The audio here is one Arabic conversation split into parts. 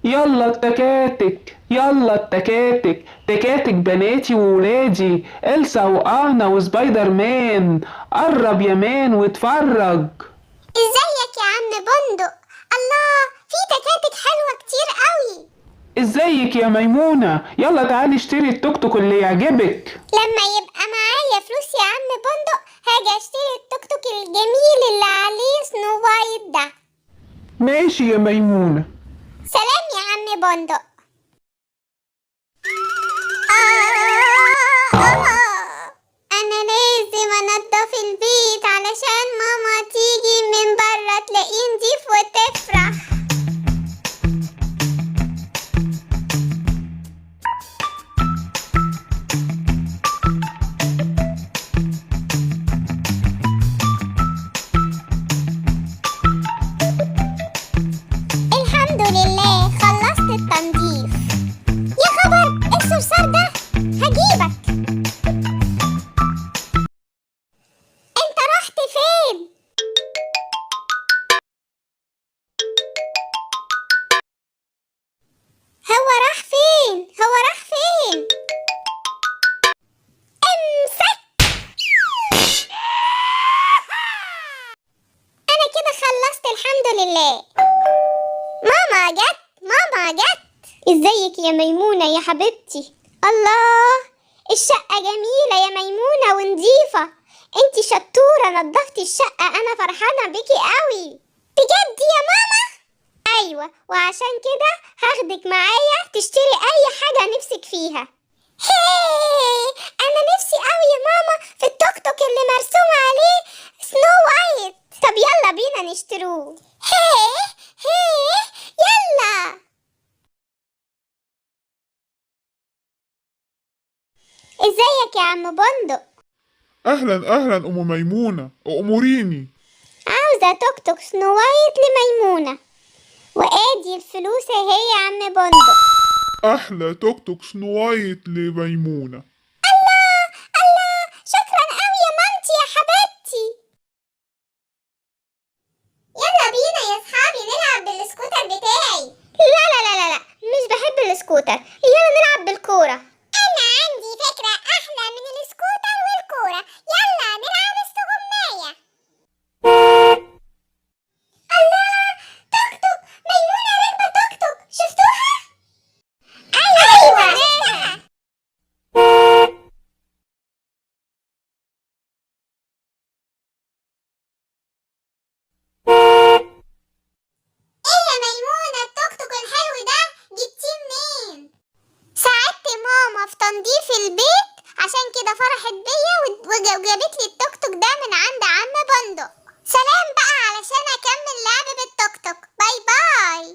يلا التكاتك، يلا التكاتك، تكاتك بناتي وولادي، إلسا وآنا وسبايدر مان. قرب يا مان واتفرج. ازيك يا عم بندق؟ الله، في تكاتك حلوة كتير قوي. ازيك يا ميمونة؟ يلا تعالي اشتري التوك توك اللي يعجبك. لما يبقى معايا فلوس يا عم بندق هاجي اشتري التوك توك الجميل اللي عليه سنو وايت ده. ماشي يا ميمونة. سلام يا عم بندق. انا لازم انضف البيت علشان ماما تيجي من بره تلاقيه نضيف وتفرح. الحمد لله خلصت التنظيف. يا خبر، إيه الصرصار ده؟ هجيبك. انت رحت فين؟ هو راح فين؟ هو راح فين؟ امسك. انا كده خلصت الحمد لله. ماما جت، ماما جت. ازيك يا ميمونة يا حبيبتي؟ الله، الشقة جميلة يا ميمونة ونضيفة. انتي شطورة نضفتي الشقة، انا فرحانة بيكي قوي. بجد يا ماما؟ ايوه، وعشان كده هاخدك معايا تشتري اي حاجة نفسك فيها. هي انا نفسي قوي يا ماما في التوك توك اللي مرسوم عليه سنو وايت. طب يلا بينا نشتروه. هي يلا. ازيك يا عم بندق؟ أهلا أهلا أم ميمونة، أأمريني. عاوزة توك توك سنو وايت لميمونة، وادي الفلوس اهي يا عم بندق. أحلى توك توك سنوايت لميمونة. الله الله، شكرا قوي يا مامتي يا حبيبتي. يلا بينا يا صحابي نلعب بالسكوتر بتاعي. لا لا لا لا لا، مش بحب السكوتر، يلا نلعب بالكورة. أنا عندي فكرة أحلى من السكوتر والكورة، يلا نلعب استغماية. الله، توك توك، ميمونة راكبة توك توك، شفتوها؟ أيوة شفتها. ايه يا ميمونة التوك توك الحلو ده جبتيه منين؟ ساعدت ماما في تنظيف البيت، عشان كده فرحت بيا وجابت لي التوك توك ده من عند عم بندق. سلام بقى، علشان اكمل لعب بالتوك توك. باي باي.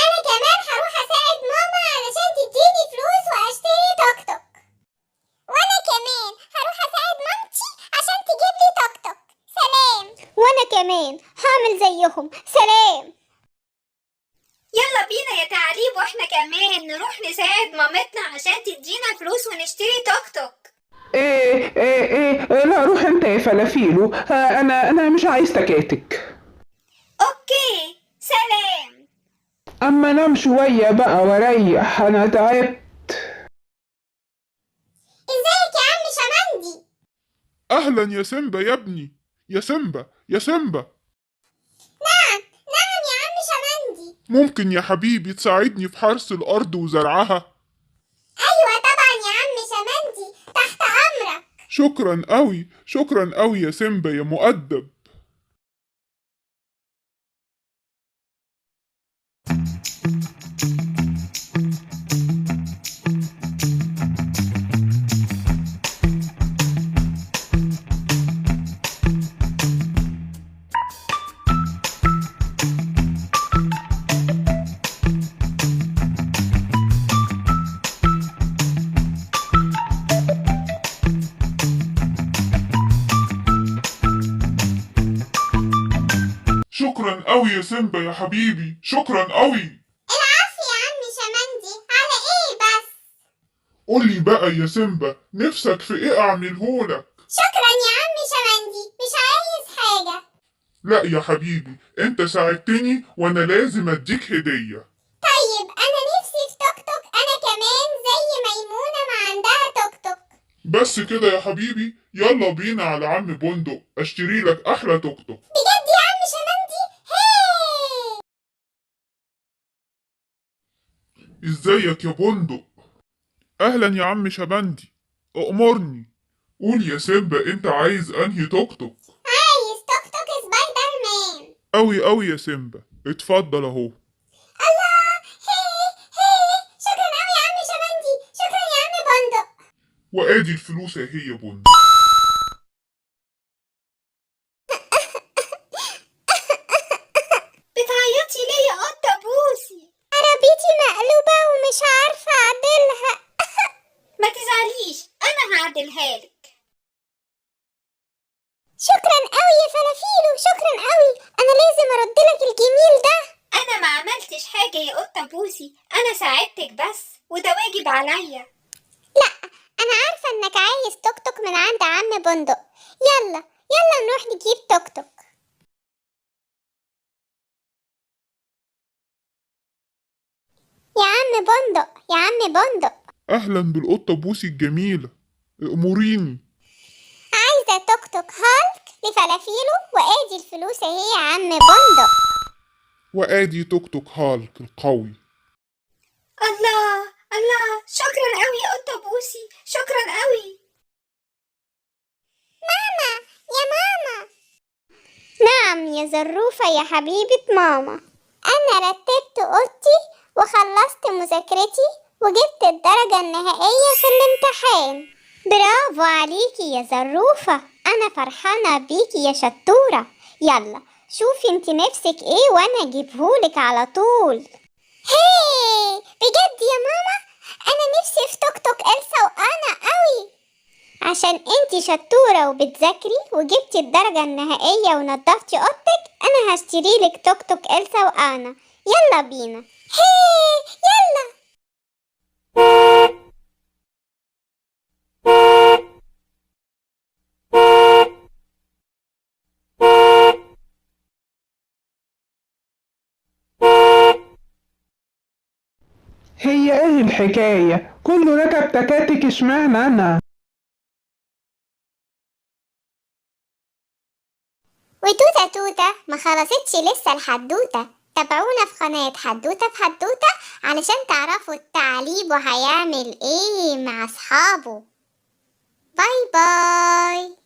انا كمان هروح اساعد ماما علشان تديني فلوس واشتري توك توك. وانا كمان هروح اساعد مامتي عشان تجيب لي توك توك. سلام. وانا كمان هعمل زيهم. سلام. يلا بينا يا تعريب، واحنا كمان نروح نساعد مامتنا عشان تدينا فلوس ونشتري توك توك. إيه، لا روح انت يا فلافيلو. انا مش عايز تكاتك. اوكي سلام. اما انام شوية بقى واريح، انا تعبت. ازيك يا عم شمندي؟ أهلا يا سيمبا يا ابني، يا سيمبا يا سيمبا. نعم نعم يا عم شمندي. ممكن يا حبيبي تساعدني في حرث الأرض وزرعها؟ ايوه طبعا يا عم شمندي، تحت امرك. شكرا أوي، شكرا أوي يا سيمبا يا مؤدب. شكرا أوي يا سيمبا يا حبيبي، شكرا أوي. العفو يا عم شمندي، على ايه بس؟ قولي بقى يا سيمبا، نفسك في إيه أعملهولك؟ شكرا يا عم شمندي، مش عايز حاجة. لا يا حبيبي، انت ساعدتني وانا لازم اديك هدية. طيب أنا نفسي في توك توك أنا كمان زي ميمونة ما عندها توك توك. بس كده يا حبيبي، يلا بينا على عم بندق اشتري لك احلى توك توك. بجد يا عم شمندي؟ هاي. ازيك يا بندق؟ اهلا يا عم شبندي، اؤمرني. قول يا سيمبا، انت عايز انهي توك توك؟ عايز توك توك سبايدر مان. اوي اوي يا سيمبا، اتفضل اهو. الله. هاي هاي، شكرا أوي يا عم شمندي، شكرا يا عم بندق. وادي الفلوس اهي يا بندق. بتعيطي ليه يا قطة بوسي؟ عربيتي مقلوبة ومش عارفة أعدلها. ما تزعليش، أنا هعدلها لك. شكرا أوي يا فلافيلو، شكرا أوي، أنا لازم أردلك الجميل ده. أنا ما عملتش حاجة يا قطة بوسي، أنا ساعدتك بس، وده واجب عليا. لا، أنا عارفة إنك عايز توك توك من عند عم بندق. يلا يلا نروح نجيب توك توك. يا عم بندق، يا عم بندق، اهلا بالقطة بوسي الجميلة، اموريني. عايزة توك توك هالك لفلافيلو، وآدي الفلوس أهي يا عم بندق. وادي توك توك هالك القوي. الله الله، شكرا أوي يا قطة بوسي، شكرا أوي. ماما، يا ماما. نعم يا زروفة يا حبيبة ماما، أنا رتبت أوضتي وخلصت مذاكرتي وجبت الدرجة النهائية في الامتحان. برافو عليكي يا زروفة، أنا فرحانة بيكي يا شطورة. يلا شوفي انت نفسك ايه وانا اجيبهولك على طول. هاي بجد يا ماما، أنا نفسي في توك توك إلسا وأنا قوي. عشان انتي شطورة وبتذاكري وجبتي الدرجة النهائية ونضفتي اوضتك، انا هشتريلك توك توك إلسا وانا. يلا بينا. هي يلا. هي ايه الحكاية؟ كله ركب تكاتك، اشمعنى انا؟ وتوتة توتة ما خلصتش لسه الحدوتة. تابعونا في قناة حدوتة في حدوتة علشان تعرفوا التعليب وهيعمل ايه مع اصحابه. باي باي.